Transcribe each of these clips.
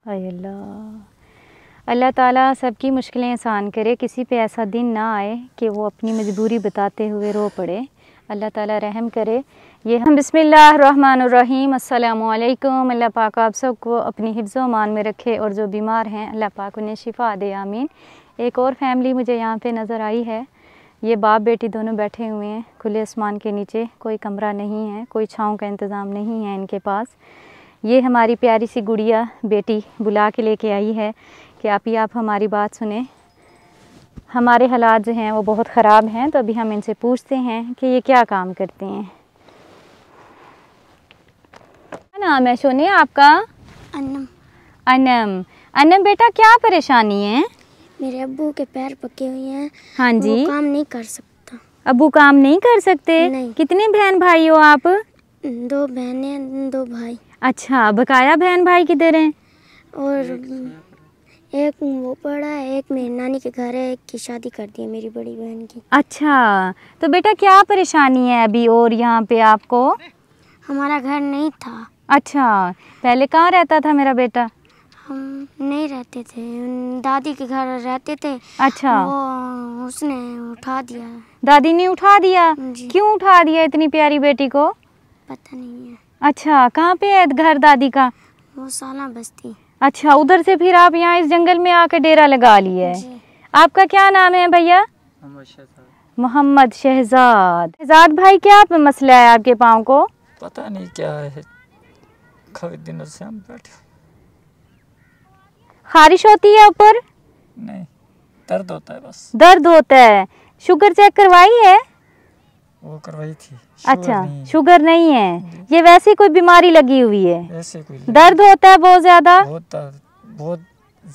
हाय अल्लाह। अल्लाह ताला सबकी मुश्किलें आसान करे, किसी पे ऐसा दिन ना आए कि वो अपनी मजबूरी बताते हुए रो पड़े। अल्लाह ताला रहम करे। ये हम बिस्मिल्लाहिर्रहमानिर्रहीम, अस्सलामु अलैकुम। अल्लाह पाक आप सबको अपनी हिफ्ज़ व अमान में रखे और जो बीमार हैं अल्लाह पाक उन्हें शिफ़ा दे, आमीन। एक और फैमिली मुझे यहाँ पे नज़र आई है। ये बाप बेटी दोनों बैठे हुए हैं खुले आसमान के नीचे, कोई कमरा नहीं है, कोई छाँव का इंतज़ाम नहीं है इनके पास। ये हमारी प्यारी सी गुड़िया बेटी बुला के लेके आई है कि आप हमारी बात सुने, हमारे हालात जो हैं वो बहुत ख़राब हैं। तो अभी हम इनसे पूछते हैं कि ये क्या काम करते हैं। क्या नाम है सोने आपका? अन्नम। अनम। अनम बेटा क्या परेशानी है? मेरे अब्बू के पैर पके हुए हैं। हाँ जी। वो काम नहीं कर सकता। अब्बू काम नहीं कर सकते? नहीं। कितने बहन भाई हो आप? 2 बहनें 2 भाई। अच्छा, बकाया बहन भाई किधर हैं? और एक वो पड़ा है, एक मेरी नानी के घर है, एक की शादी कर दी है मेरी बड़ी बहन की। अच्छा, तो बेटा क्या परेशानी है अभी और यहाँ पे आपको? हमारा घर नहीं था। अच्छा, पहले कहाँ रहता था मेरा बेटा? हम नहीं रहते थे, दादी के घर रहते थे। अच्छा, वो उसने उठा दिया। दादी ने उठा दिया? जी। क्यों उठा दिया इतनी प्यारी बेटी को? पता नहीं है। अच्छा, कहाँ पे है घर दादी का? वो साला बस्ती। अच्छा, उधर से फिर आप यहाँ इस जंगल में आकर डेरा लगा लिए है। जी। आपका क्या नाम है भैया? मोहम्मद शहजाद। शहजाद भाई क्या मसला है आपके पाँव को? पता नहीं क्या है, काफी दिनों से हम बैठे। खारिश होती है ऊपर? नहीं, दर्द होता है बस। दर्द होता है। शुगर चेक करवाई है? वो करवाई थी। अच्छा, शुगर नहीं है, ये वैसी कोई बीमारी लगी हुई है? ऐसे कोई दर्द होता है बहुत ज्यादा? बहुत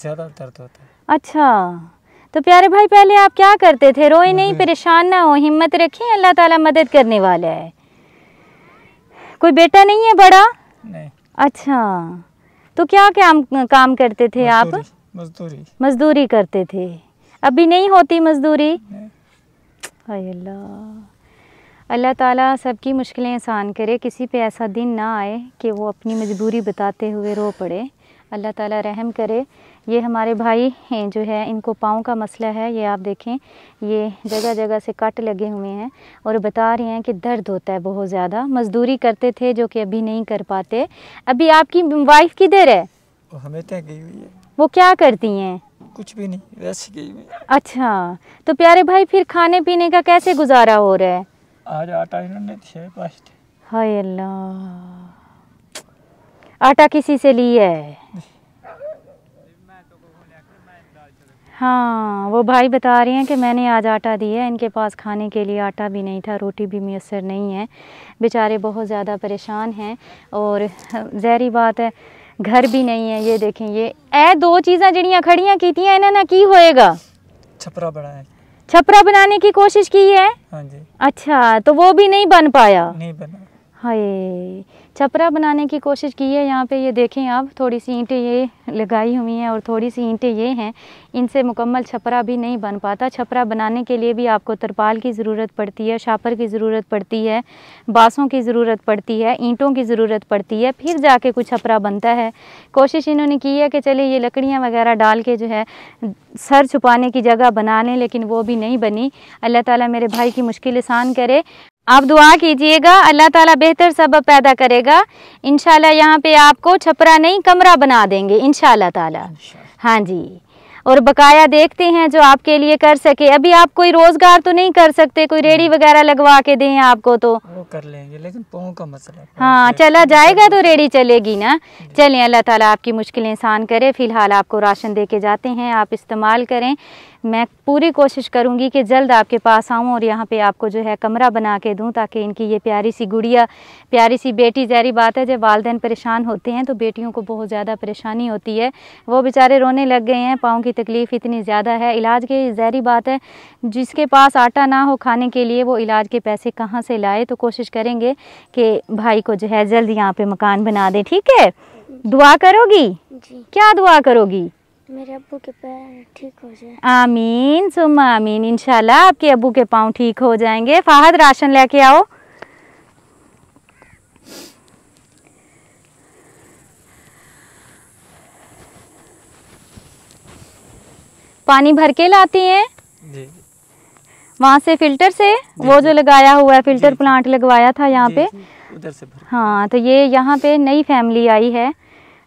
ज्यादा दर्द होता है। अच्छा, तो प्यारे भाई पहले आप क्या करते थे? रोए नहीं, परेशान ना हो, हिम्मत रखें, अल्लाह ताला मदद करने वाला है। कोई बेटा नहीं है बड़ा? नहीं। अच्छा, तो क्या क्या काम करते थे आप? मजदूरी करते थे। अभी नहीं होती मजदूरी? हाय अल्लाह। अल्लाह ताला सबकी मुश्किलें आसान करे, किसी पे ऐसा दिन ना आए कि वो अपनी मजबूरी बताते हुए रो पड़े। अल्लाह ताला रहम करे। ये हमारे भाई हैं जो है, इनको पाँव का मसला है। ये आप देखें, ये जगह जगह से कट लगे हुए हैं और बता रहे हैं कि दर्द होता है बहुत ज़्यादा। मजदूरी करते थे जो कि अभी नहीं कर पाते। अभी आपकी वाइफ किधर है? वो हमें तय गई हुई है। वो क्या करती हैं? कुछ भी नहीं, वैसे गई हुई है। अच्छा, तो प्यारे भाई फिर खाने पीने का कैसे गुजारा हो रहा है? आज आटा इन्होंने दिया। हाय अल्लाह, आटा किसी से लिया है? हाँ, वो भाई बता रहे हैं कि मैंने आज आटा दिया है। इनके पास खाने के लिए आटा भी नहीं था, रोटी भी मैसर नहीं है। बेचारे बहुत ज़्यादा परेशान हैं और ज़हरी बात है घर भी नहीं है। ये देखें, ये 2 चीज़ां जड़ियाँ खड़ियाँ कीतियाँ इन्हें ना की होएगा। छपरा बनाया, छपरा बनाने की कोशिश की है? हाँ जी। अच्छा, तो वो भी नहीं बन पाया? नहीं बना। हाय, छपरा बनाने की कोशिश की है। यहाँ पे ये देखें आप, थोड़ी सी ईंटें ये लगाई हुई हैं और थोड़ी सी ईंटें ये हैं। इनसे मुकम्मल छपरा भी नहीं बन पाता। छपरा बनाने के लिए भी आपको तरपाल की ज़रूरत पड़ती है, शापर की ज़रूरत पड़ती है, बाँसों की ज़रूरत पड़ती है, ईंटों की ज़रूरत पड़ती है, फिर जाके कुछ छपरा बनता है। कोशिश इन्होंने की है कि चले ये लकड़ियाँ वगैरह डाल के जो है सर छुपाने की जगह बना लें, लेकिन वो भी नहीं बनी। अल्लाह ताला मेरे भाई की मुश्किल आसान करे। आप दुआ कीजिएगा, अल्लाह ताला बेहतर सबब पैदा करेगा। इंशाल्लाह यहाँ पे आपको छपरा नहीं कमरा बना देंगे इंशाल्लाह ताला। हाँ जी, और बकाया देखते हैं जो आपके लिए कर सके। अभी आप कोई रोज़गार तो नहीं कर सकते, कोई रेडी वगैरह लगवा के दें आपको तो? वो कर लेंगे, लेकिन पाँव का मसला। हाँ, चला जाएगा तो रेडी चलेगी ना। चलें, अल्लाह ताला आपकी मुश्किलें आसान करे। फ़िलहाल आपको राशन दे के जाते हैं, आप इस्तेमाल करें। मैं पूरी कोशिश करूंगी कि जल्द आपके पास आऊं और यहाँ पे आपको जो है कमरा बना के दूं, ताकि इनकी ये प्यारी सी गुड़िया, प्यारी सी बेटी, ज़हरी बात है जब वालिदैन परेशान होते हैं तो बेटियों को बहुत ज़्यादा परेशानी होती है। वो बेचारे रोने लग गए हैं, पाँव की तकलीफ़ इतनी ज़्यादा है। इलाज के ज़हरी बात है, जिसके पास आटा ना हो खाने के लिए वो इलाज के पैसे कहाँ से लाए। तो कोशिश करेंगे कि भाई को जो है जल्द यहाँ पे मकान बना दें। ठीक है, दुआ करोगी? जी। क्या दुआ करोगी? मेरे अब्बू के पैर ठीक हो जाए। आमीन सुम्मा आमीन। इंशाल्लाह आपके अब्बू के पाँव ठीक हो जाएंगे। फाहद राशन लेके आओ। पानी भर के लाती हैं जी। वहाँ से फिल्टर से? वो जो लगाया हुआ है फिल्टर प्लांट लगवाया था यहाँ पे, उधर से भर। हाँ, तो ये यहाँ पे नई फैमिली आई है।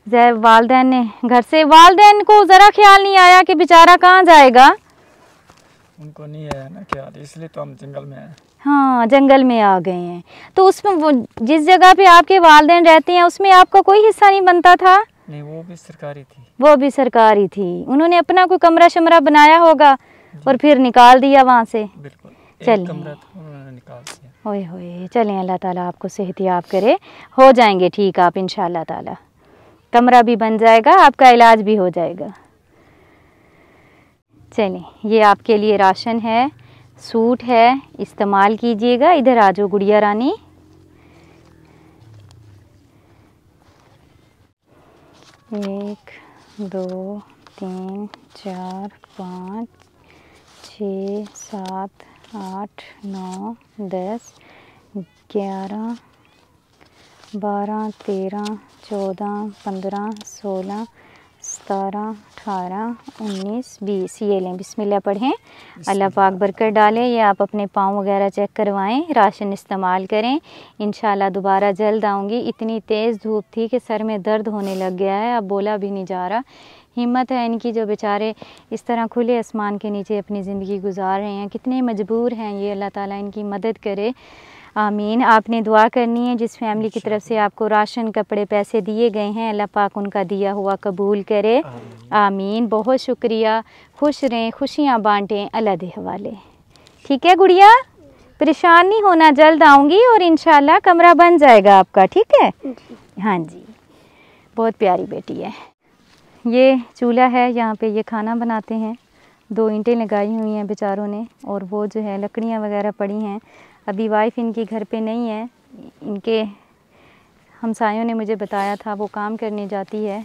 वालदैन ने घर से, वालदैन को ज़रा ख्याल नहीं आया कि बेचारा कहाँ जाएगा, उनको नहीं आया ना ख्याल, इसलिए तो हम जंगल में आए। हाँ, जंगल में आ गए हैं। तो उसमें वो जिस जगह पे आपके वालदैन रहते हैं उसमें आपका कोई हिस्सा नहीं बनता था? नहीं, वो भी सरकारी थी। वो भी सरकारी थी। उन्होंने अपना कोई कमरा शमरा बनाया होगा और फिर निकाल दिया वहाँ से। बिल्कुल, चलिए, कमरा था उन्होंने निकाल दिया। ओए होए, चलें, अल्लाह ताला आपको सेहतियाब करे, हो जाएंगे ठीक आप इंशाअल्लाह ताला। कमरा भी बन जाएगा, आपका इलाज भी हो जाएगा। चलें, ये आपके लिए राशन है, सूट है, इस्तेमाल कीजिएगा। इधर आ जाओ गुड़िया रानी। एक, दो, तीन, चार, 5, 6, 7, 8, 9, 10, 11, 12, 13, 14, 15, 16, 17, 18, 19, 20। ये लें, बिस्मिल्लाह पढ़ें, अल्लाह पाक बरकत डालें। ये आप अपने पाँव वगैरह चेक करवाएं, राशन इस्तेमाल करें। इंशाल्लाह दोबारा जल्द आऊँगी। इतनी तेज़ धूप थी कि सर में दर्द होने लग गया है, अब बोला भी नहीं जा रहा। हिम्मत है इनकी जो बेचारे इस तरह खुले आसमान के नीचे अपनी ज़िंदगी गुजार रहे हैं, कितने मजबूर हैं ये। अल्लाह ताला इनकी मदद करे, आमीन। आपने दुआ करनी है, जिस फैमिली की तरफ से आपको राशन, कपड़े, पैसे दिए गए हैं, अल्लाह पाक उनका दिया हुआ कबूल करे, आमीन। बहुत शुक्रिया, खुश रहें, खुशियाँ बांटें, अल्लाह दे हवाले। ठीक है गुड़िया, परेशान नहीं होना, जल्द आऊँगी और इंशाल्लाह कमरा बन जाएगा आपका, ठीक है? हाँ जी, बहुत प्यारी बेटी है। ये चूल्हा है, यहाँ पे ये खाना बनाते हैं। 2 ईंटें लगाई हुई हैं बेचारों ने, और वो जो है लकड़ियाँ वगैरह पड़ी हैं। अभी वाइफ इनकी घर पे नहीं है, इनके हमसायों ने मुझे बताया था, वो काम करने जाती है,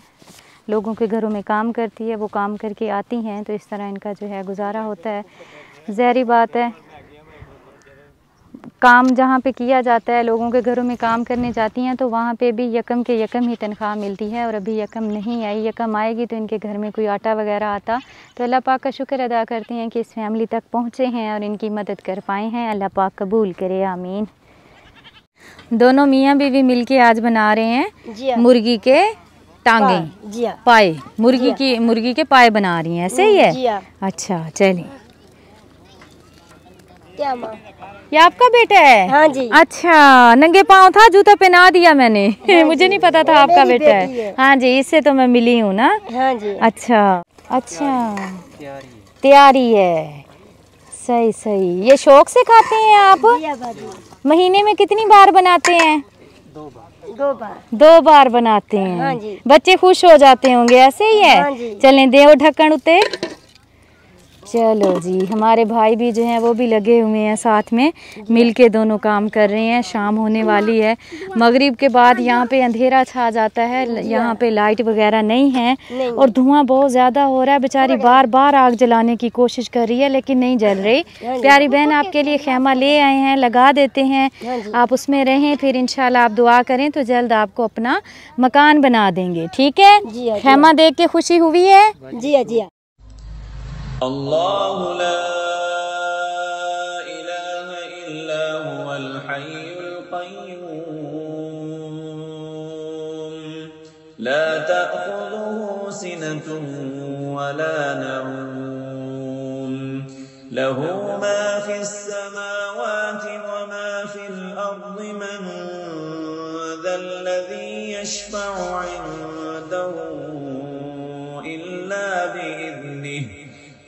लोगों के घरों में काम करती है, वो काम करके आती हैं, तो इस तरह इनका जो है गुजारा होता है। ज़ाहिर बात है, काम जहाँ पे किया जाता है, लोगों के घरों में काम करने जाती हैं, तो वहाँ पे भी यकम के यकम ही तनख्वाह मिलती है, और अभी यकम नहीं आई। यकम आएगी तो इनके घर में कोई आटा वगैरह आता, तो अल्लाह पाक का शुक्र अदा करते हैं कि इस फैमिली तक पहुँचे हैं और इनकी मदद कर पाए हैं। अल्लाह पाक कबूल करे, आमीन। दोनों मियाँ बीवी मिल के आज बना रहे हैं मुर्गी के टांगे, पाए, मुर्गी के पाए बना रही हैं, ऐसे ही है? अच्छा, चलिए। क्या माँ? ये आपका बेटा है? हाँ जी। अच्छा, नंगे पाँव था, जूता पहना दिया मैंने। हाँ मुझे नहीं पता था आपका बेटा है। हाँ जी, इससे तो मैं मिली हूँ ना। हाँ जी। अच्छा अच्छा, तैयारी है, सही सही। ये शौक से खाते हैं आप? महीने में कितनी बार बनाते हैं? 2 बार बनाते हैं। हाँ जी। बच्चे खुश हो जाते होंगे, ऐसे ही है? हाँ जी। चलें, देव ढक्कन उते। चलो जी, हमारे भाई भी जो हैं वो भी लगे हुए हैं, साथ में मिलके दोनों काम कर रहे हैं। शाम होने वाली है, मगरिब के बाद यहाँ पे अंधेरा छा जाता है, यहाँ पे लाइट वगैरह नहीं है, और धुआं बहुत ज़्यादा हो रहा है। बेचारी बार बार आग जलाने की कोशिश कर रही है लेकिन नहीं जल रही। प्यारी बहन आपके लिए खेमा ले आए हैं, लगा देते हैं, आप उसमें रहें, फिर इंशाल्लाह आप दुआ करें तो जल्द आपको अपना मकान बना देंगे, ठीक है? खेमा देख के खुशी हुई है? जी जी। अल्लाहु ला इलाहा इल्ला हुवल हय्युल क़य्यूम ला तअख़ुज़ुहु सिनतुन वला नऊम लहू मा फ़िस समावाति व मा फ़िल अर्ज़ि मन ज़ल्लज़ी यशफ़अु इन्दहु इल्ला बिइज़्निहि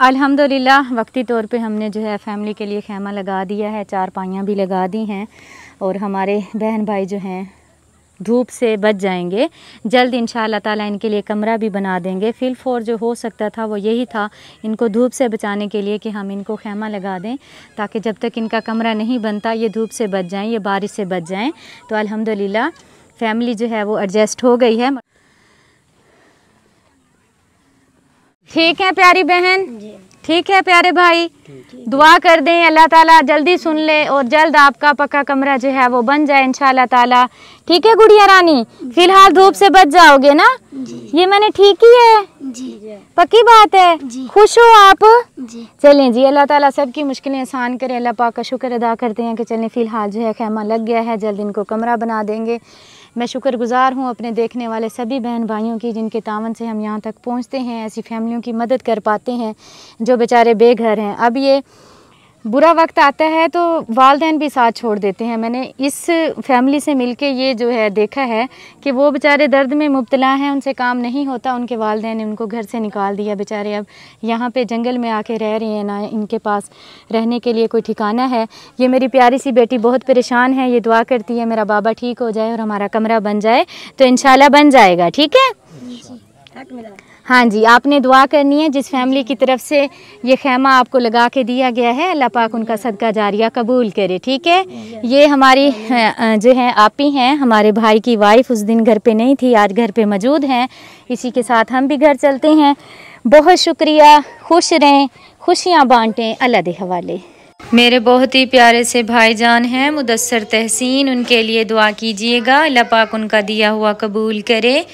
अल्हम्दुलिल्लाह वक्ती तौर पे हमने जो है फैमिली के लिए खैमा लगा दिया है, चारपाइयाँ भी लगा दी हैं और हमारे बहन भाई जो हैं धूप से बच जाएंगे। जल्द इंशाअल्लाह ताला इनके लिए कमरा भी बना देंगे। फिल फोर जो हो सकता था वो यही था, इनको धूप से बचाने के लिए कि हम इनको खैमा लगा दें ताकि जब तक इनका कमरा नहीं बनता ये धूप से बच जाएं, ये बारिश से बच जाएं। तो अल्हम्दुलिल्लाह फैमिली जो है वो एडजस्ट हो गई है। ठीक है प्यारी बहन, ठीक है प्यारे भाई, दुआ कर दें अल्लाह ताला जल्दी सुन ले और जल्द आपका पक्का कमरा जो है वो बन जाए इंशाअल्लाह ताला। ठीक है गुड़िया रानी, फिलहाल धूप से बच जाओगे ना? ये मैंने ठीक ही है जी, पक्की बात है जी। खुश हो आप जी? चलें जी, अल्लाह ताला सबकी मुश्किलें आसान करे। अल्लाह पाक का शुक्र अदा करते हैं कि चलें फिलहाल जो है खैमा लग गया है, जल्द इनको कमरा बना देंगे। मैं शुक्रगुज़ार हूँ अपने देखने वाले सभी बहन भाइयों की जिनके तावन से हम यहाँ तक पहुँचते हैं, ऐसी फैमिलियों की मदद कर पाते हैं जो बेचारे बेघर हैं। अब ये बुरा वक्त आता है तो वालिदैन भी साथ छोड़ देते हैं। मैंने इस फैमिली से मिलके ये जो है देखा है कि वो बेचारे दर्द में मुब्तला हैं, उनसे काम नहीं होता, उनके वालिदैन ने उनको घर से निकाल दिया। बेचारे अब यहाँ पे जंगल में आके रह रहे हैं, ना इनके पास रहने के लिए कोई ठिकाना है। ये मेरी प्यारी सी बेटी बहुत परेशान है, ये दुआ करती है मेरा बाबा ठीक हो जाए और हमारा कमरा बन जाए, तो इंशाल्लाह बन जाएगा। ठीक है हाँ जी, आपने दुआ करनी है। जिस फैमिली की तरफ से ये खैमा आपको लगा के दिया गया है अल्लाह पाक उनका सदका जारिया कबूल करे। ठीक है, ये हमारी जो है आपी हैं, हमारे भाई की वाइफ उस दिन घर पे नहीं थी, आज घर पे मौजूद हैं। इसी के साथ हम भी घर चलते हैं। बहुत शुक्रिया, खुश रहें, खुशियाँ बांटें, अल्लाह दे हवाले। मेरे बहुत ही प्यारे से भाईजान हैं मुदस्सर तहसीन, उनके लिए दुआ कीजिएगा, अल्लाह पाक उनका दिया हुआ कबूल करे,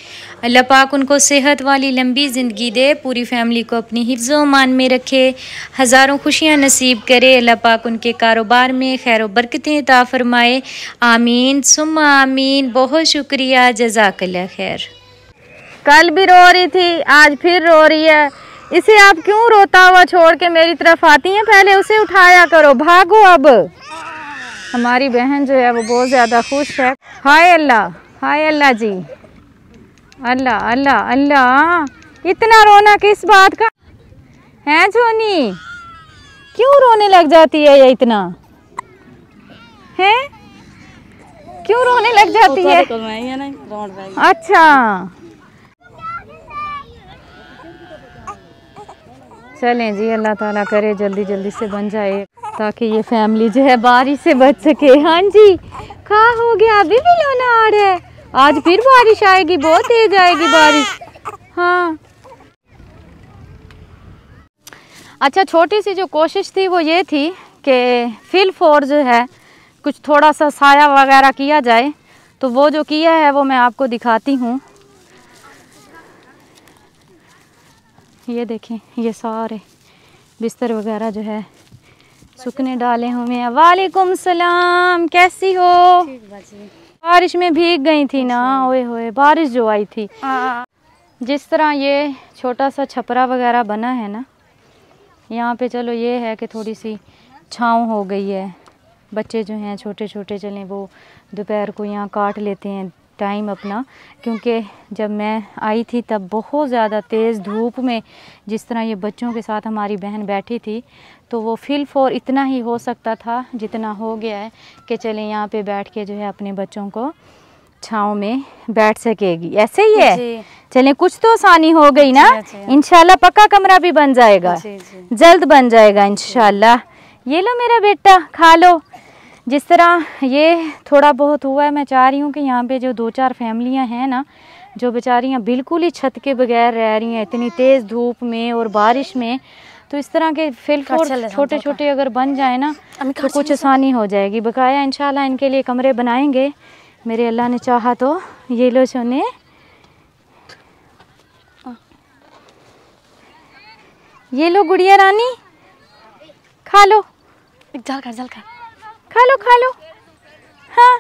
अल्लाह पाक उनको सेहत वाली लंबी ज़िंदगी दे, पूरी फैमिली को अपनी हिफ्ज़ो मान में रखे, हज़ारों खुशियाँ नसीब करे, अल्लाह पाक उनके कारोबार में खैर व बरकतें अता फरमाए। आमीन सुम्मा आमीन। बहुत शुक्रिया, जज़ाकल्लाह खैर। कल भी रो रही थी, आज फिर रो रही है। इसे आप क्यों रोता हुआ छोड़ के मेरी तरफ आती हैं? पहले उसे उठाया करो, भागो अब। हमारी बहन जो है वो बहुत ज़्यादा खुश है। हाय अल्लाह जी, अल्लाह अल्लाह अल्लाह। इतना रोना किस बात का है जोनी? क्यों रोने लग जाती है ये इतना? है क्यों रोने लग जाती है? अच्छा चलें जी, अल्लाह ताला करे जल्दी जल्दी से बन जाए ताकि ये फैमिली जो है बारिश से बच सके। हाँ जी, कहाँ हो गया? अभी भी रोना आ रहा है। आज फिर बारिश आएगी, बहुत तेज आएगी बारिश। हाँ अच्छा, छोटी सी जो कोशिश थी वो ये थी कि फिल फोर जो है कुछ थोड़ा सा साया वगैरह किया जाए, तो वो जो किया है वो मैं आपको दिखाती हूँ। ये देखें, ये सारे बिस्तर वगैरह जो है सूखने डाले हुए हैं। वालेकुम सलाम, कैसी हो? बारिश में भीग गई थी ना? ओए होए, बारिश जो आई थी। जिस तरह ये छोटा सा छपरा वगैरह बना है ना यहाँ पे, चलो ये है कि थोड़ी सी छाँव हो गई है। बच्चे जो हैं छोटे छोटे, चलें वो दोपहर को यहाँ काट लेते हैं टाइम अपना, क्योंकि जब मैं आई थी तब बहुत ज़्यादा तेज़ धूप में जिस तरह ये बच्चों के साथ हमारी बहन बैठी थी, तो वो फिल फोर इतना ही हो सकता था जितना हो गया है कि चलें यहाँ पे बैठ के जो है अपने बच्चों को छाँव में बैठ सकेगी। ऐसे ही है, चलें कुछ तो आसानी हो गई ना। इंशाल्लाह पक्का कमरा भी बन जाएगा, जल्द बन जाएगा इंशाल्लाह। ये लो मेरा बेटा, खा लो। जिस तरह ये थोड़ा बहुत हुआ है, मैं चाह रही हूँ कि यहाँ पे जो 2-4 फैमिलियाँ हैं ना, जो बेचारियाँ बिल्कुल ही छत के बगैर रह रही हैं इतनी तेज़ धूप में और बारिश में, तो इस तरह के फिल फोर छोटे छोटे अगर बन जाए ना तो कुछ आसानी हो जाएगी। बकाया इंशाल्लाह इनके लिए कमरे बनाएंगे, मेरे अल्लाह ने चाहा तो ये लो सोने, ये लो गुड़िया रानी, खा लो, जल कर खा लो। हाँ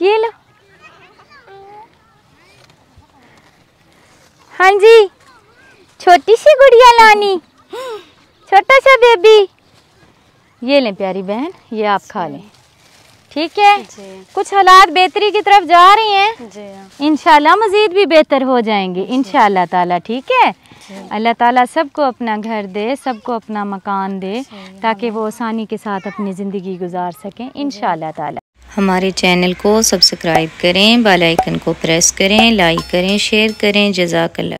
ये लो। हाँ जी, छोटी सी गुड़िया लानी, छोटा सा बेबी, ये लें प्यारी बहन, ये आप खा लें। ठीक है, कुछ हालात बेहतरी की तरफ जा रही हैं, इंशाल्लाह मज़ीद भी बेहतर हो जाएंगे इंशाल्लाह ताला। ठीक है, अल्लाह ताला सबको अपना घर दे, सबको अपना मकान दे, ताकि वो आसानी के साथ अपनी ज़िंदगी गुजार सकें इंशाल्लाह ताला। हमारे चैनल को सब्सक्राइब करें, बेल आइकन को प्रेस करें, लाइक करें, शेयर करें। जज़ाकल्लाह।